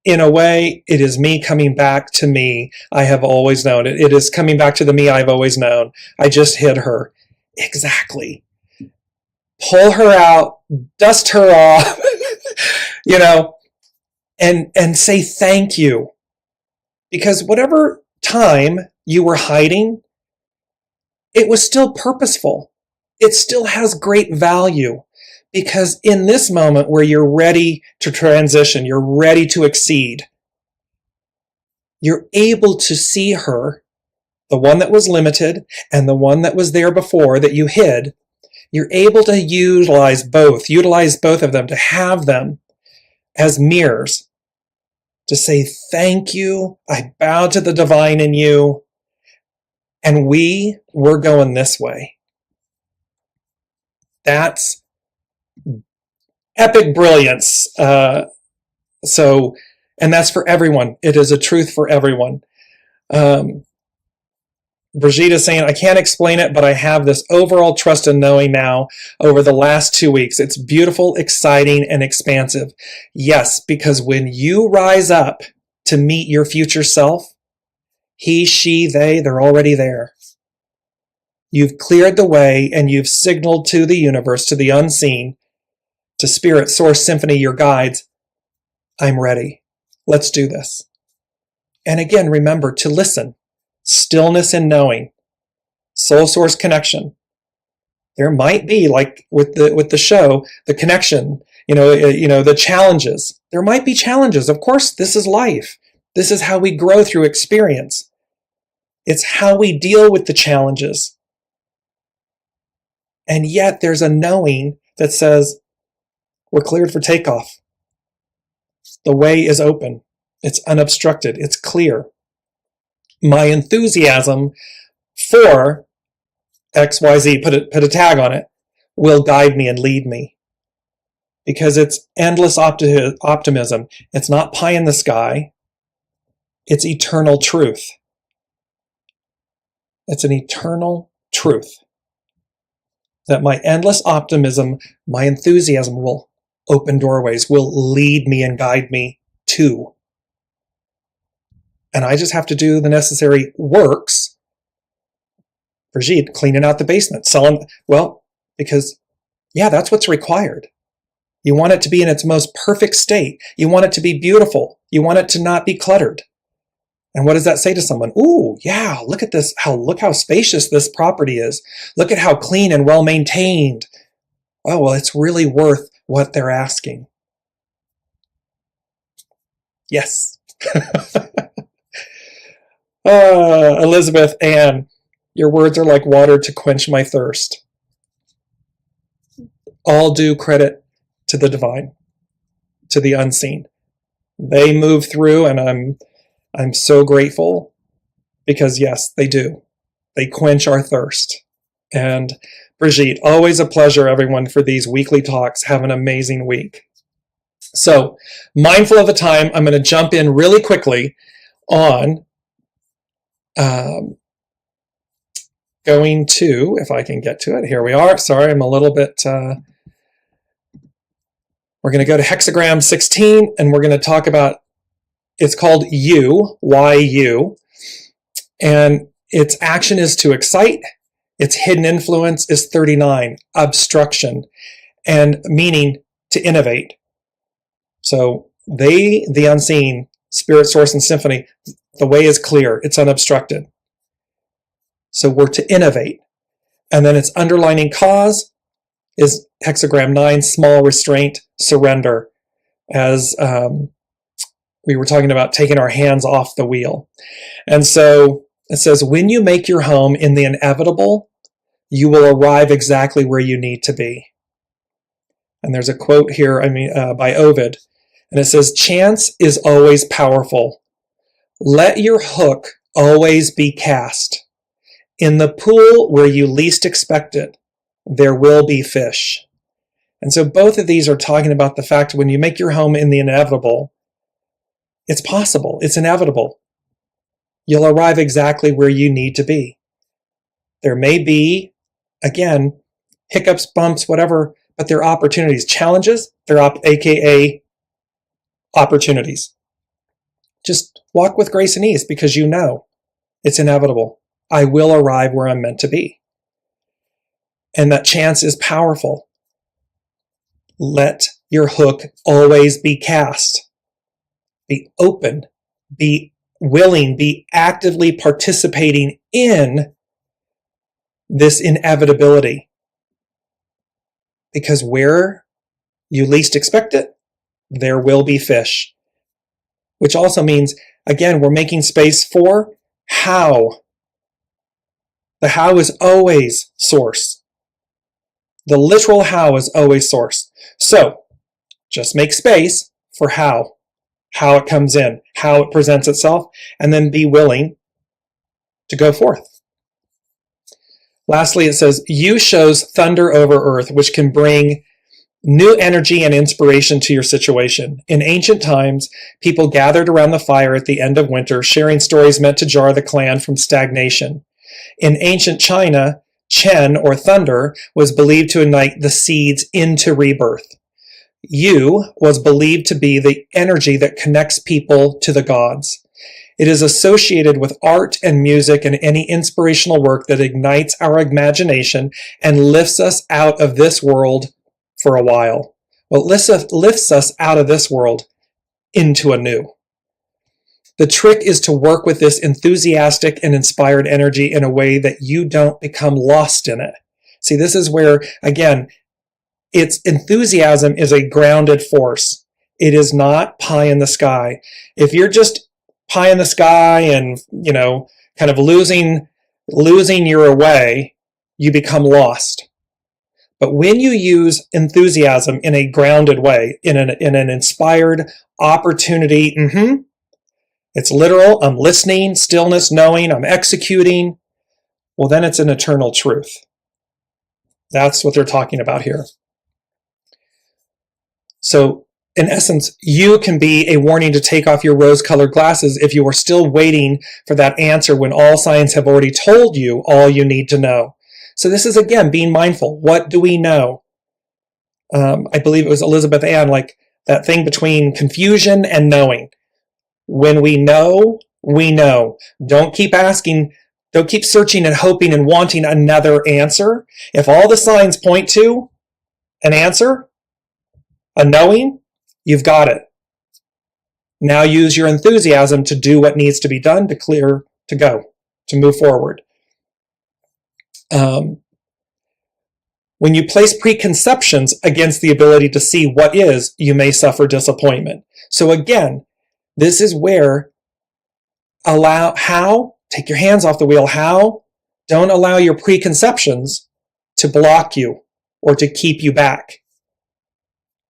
in a way, it is me coming back to me. I have always known it. It is coming back to the me I've always known. I just hid her. Exactly. Pull her out, dust her off, and say thank you. Because whatever time you were hiding, it was still purposeful. It still has great value. Because in this moment where you're ready to transition, you're ready to exceed, you're able to see her, the one that was limited and the one that was there before that you hid. You're able to utilize both of them, to have them as mirrors, to say thank you, I bow to the divine in you, and we're going this way. That's epic brilliance. And that's for everyone. It is a truth for everyone. Brigitte is saying, I can't explain it, but I have this overall trust and knowing now over the last 2 weeks. It's beautiful, exciting, and expansive. Yes, because when you rise up to meet your future self, he, she, they're already there. You've cleared the way and you've signaled to the universe, to the unseen, to spirit, source, symphony, your guides, I'm ready. Let's do this. And again, remember to listen. Stillness in knowing. Soul source connection. There might be, like with the show, the connection, the challenges. There might be challenges. Of course, this is life. This is how we grow through experience. It's how we deal with the challenges. And yet there's a knowing that says, we're cleared for takeoff. The way is open. It's unobstructed. It's clear. My enthusiasm for XYZ, put a tag on it, will guide me and lead me. Because it's endless optimism. It's not pie in the sky. It's eternal truth. It's an eternal truth. That my endless optimism, my enthusiasm will open doorways, will lead me and guide me to. And I just have to do the necessary works. Brigitte, cleaning out the basement, because, that's what's required. You want it to be in its most perfect state. You want it to be beautiful. You want it to not be cluttered. And what does that say to someone? Ooh, yeah, look at this. Look how spacious this property is. Look at how clean and well maintained. Oh, well, it's really worth what they're asking. Yes. Elizabeth Ann, your words are like water to quench my thirst. All due credit to the divine, to the unseen. They move through, and I'm so grateful because, yes, they do. They quench our thirst. And Brigitte, always a pleasure, everyone, for these weekly talks. Have an amazing week. So, mindful of the time, I'm going to jump in really quickly on going to, if I can get to it, here we are. Sorry, I'm a little bit, we're going to go to HEXAGRAM 16, and we're going to talk about, it's called You, Why You, And its action is to excite. Its hidden influence is 39, obstruction, and meaning to innovate. So the unseen, spirit, source, and symphony, the way is clear. It's unobstructed. So we're to innovate. And then its underlining cause is hexagram 9, small restraint, surrender, as we were talking about taking our hands off the wheel. And so it says, when you make your home in the inevitable, you will arrive exactly where you need to be. And there's a quote here, by Ovid, and it says, chance is always powerful. Let your hook always be cast. In the pool where you least expect it, there will be fish. And so both of these are talking about the fact when you make your home in the inevitable, it's possible, it's inevitable. You'll arrive exactly where you need to be. There may be, again, hiccups, bumps, whatever, but they're opportunities. Challenges, they're aka opportunities. Just walk with grace and ease because you know it's inevitable. I will arrive where I'm meant to be. And that chance is powerful. Let your hook always be cast. Be open. Be willing. Be actively participating in this inevitability. Because where you least expect it, there will be fish. Which also means, again, we're making space for how. The how is always source. The literal how is always source. So, just make space for how it comes in, how it presents itself, and then be willing to go forth. Lastly, it says, you shows thunder over earth, which can bring new energy and inspiration to your situation. In ancient times, people gathered around the fire at the end of winter, sharing stories meant to jar the clan from stagnation. In ancient China, Chen, or thunder, was believed to ignite the seeds into rebirth. Yu was believed to be the energy that connects people to the gods. It is associated with art and music and any inspirational work that ignites our imagination and lifts us out of this world for a while. Well, it lifts us out of this world into a new. The trick is to work with this enthusiastic and inspired energy in a way that you don't become lost in it. See, this is where, again, its enthusiasm is a grounded force. It is not pie in the sky. If you're just pie in the sky and, kind of losing your way, you become lost. But when you use enthusiasm in a grounded way, in an inspired opportunity, it's literal, I'm listening, stillness, knowing, I'm executing, well, then it's an eternal truth. That's what they're talking about here. So, in essence, you can be a warning to take off your rose-colored glasses if you are still waiting for that answer when all signs have already told you all you need to know. So this is, again, being mindful. What do we know? I believe it was Elizabeth Ann, like that thing between confusion and knowing. When we know, we know. Don't keep asking, don't keep searching and hoping and wanting another answer. If all the signs point to an answer, a knowing, you've got it. Now use your enthusiasm to do what needs to be done to clear, to go, to move forward. When you place preconceptions against the ability to see what is, you may suffer disappointment. So again, this is where take your hands off the wheel. Don't allow your preconceptions to block you or to keep you back.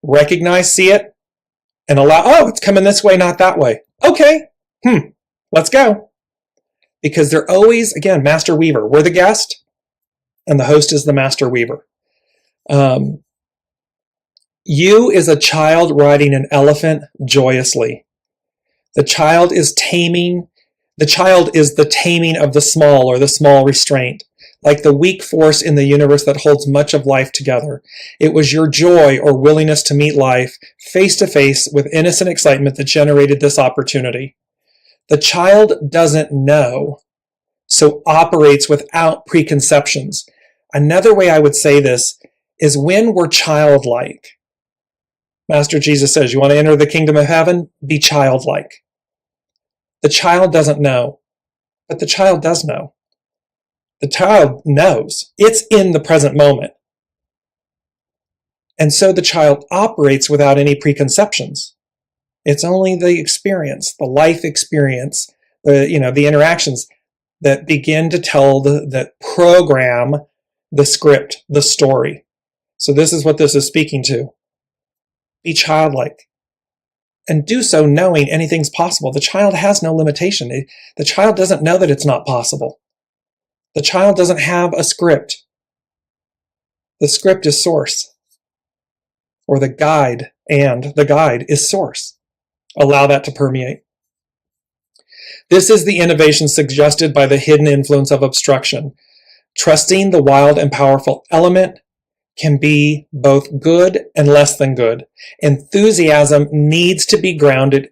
Recognize, see it, and allow, it's coming this way, not that way. Okay, let's go. Because they're always, again, master weaver. We're the guest, and the host is the master weaver. You is a child riding an elephant joyously. The child is the taming of the small or the small restraint, like the weak force in the universe that holds much of life together. It was your joy or willingness to meet life face to face with innocent excitement that generated this opportunity. The child doesn't know so operates without preconceptions. Another way I would say this is when we're childlike. Master Jesus says, you want to enter the kingdom of heaven? Be childlike. The child doesn't know, but the child does know. The child knows. It's in the present moment. And so the child operates without any preconceptions. It's only the experience, the life experience, the interactions that begin to tell that program the script, the story. So this is what this is speaking to. Be childlike. And do so knowing anything's possible. The child has no limitation. The child doesn't know that it's not possible. The child doesn't have a script. The script is source. Or the guide, and the guide is source. Allow that to permeate. This is the innovation suggested by the hidden influence of obstruction. Trusting the wild and powerful element can be both good and less than good. Enthusiasm needs to be grounded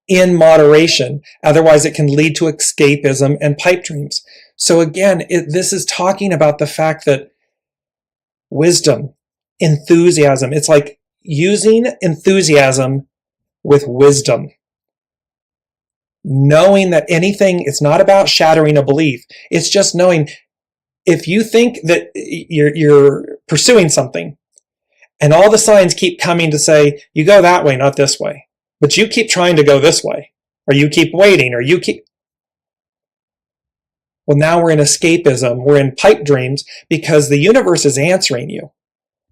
in moderation. Otherwise, it can lead to escapism and pipe dreams. So again, this is talking about the fact that wisdom, enthusiasm, it's like using enthusiasm with wisdom. Knowing that anything, it's not about shattering a belief. It's just knowing if you think that you're pursuing something and all the signs keep coming to say, you go that way, not this way, but you keep trying to go this way, or you keep waiting, or you keep... Well, now we're in escapism. We're in pipe dreams because the universe is answering you.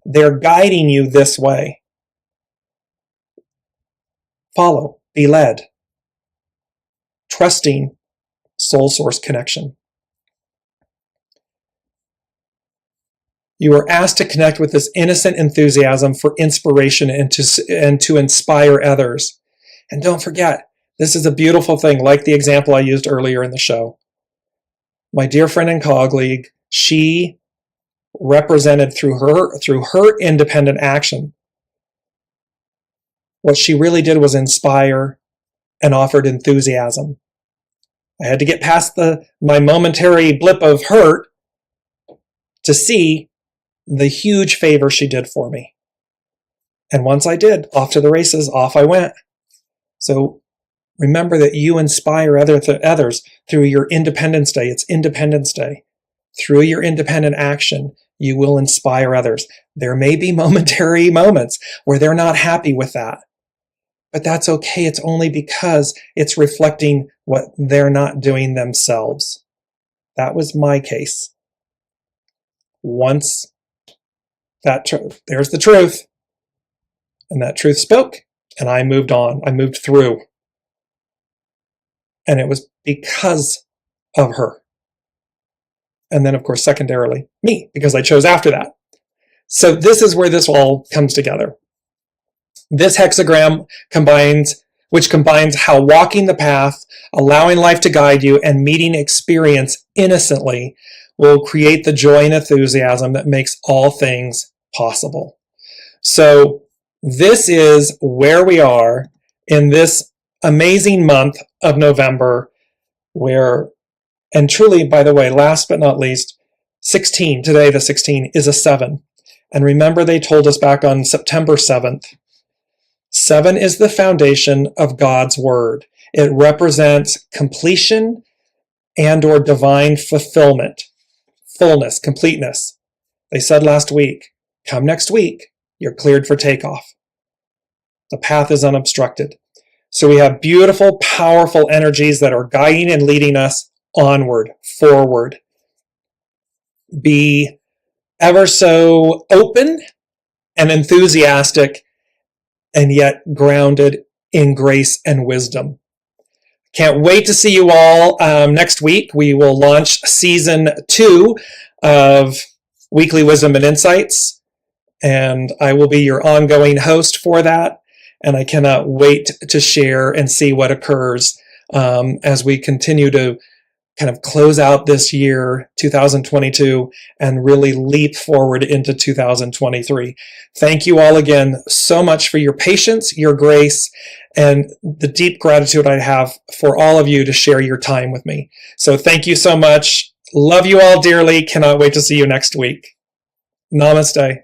They're guiding you this way. Follow, be led. Trusting soul source connection. You are asked to connect with this innocent enthusiasm for inspiration and to inspire others. And don't forget, this is a beautiful thing, like the example I used earlier in the show. My dear friend and colleague, she represented through her independent action. What she really did was inspire and offered enthusiasm. I had to get past my momentary blip of hurt to see the huge favor she did for me. And once I did, off to the races, off I went. So remember that you inspire others through your Independence Day. It's Independence Day. Through your independent action, you will inspire others. There may be momentary moments where they're not happy with that. But that's okay. It's only because it's reflecting what they're not doing themselves. That was my case. Once there's the truth. And that truth spoke, and I moved on. I moved through. And it was because of her. And then, of course, secondarily, me, because I chose after that. So this is where this all comes together. This hexagram which combines how walking the path, allowing life to guide you, and meeting experience innocently will create the joy and enthusiasm that makes all things possible. So this is where we are in this amazing month of November, and truly, by the way, last but not least, 16, today the 16 is a 7. And remember, they told us back on September 7th, 7 is the foundation of God's word. It represents completion and or divine fulfillment, fullness, completeness. They said last week, come next week, you're cleared for takeoff. The path is unobstructed. So we have beautiful, powerful energies that are guiding and leading us onward, forward. Be ever so open and enthusiastic, and yet grounded in grace and wisdom. Can't wait to see you all next week. We will launch season 2 of Weekly Wisdom and Insights, and I will be your ongoing host for that. And I cannot wait to share and see what occurs as we continue to kind of close out this year, 2022, and really leap forward into 2023. Thank you all again so much for your patience, your grace, and the deep gratitude I have for all of you to share your time with me. So thank you so much. Love you all dearly. Cannot wait to see you next week. Namaste.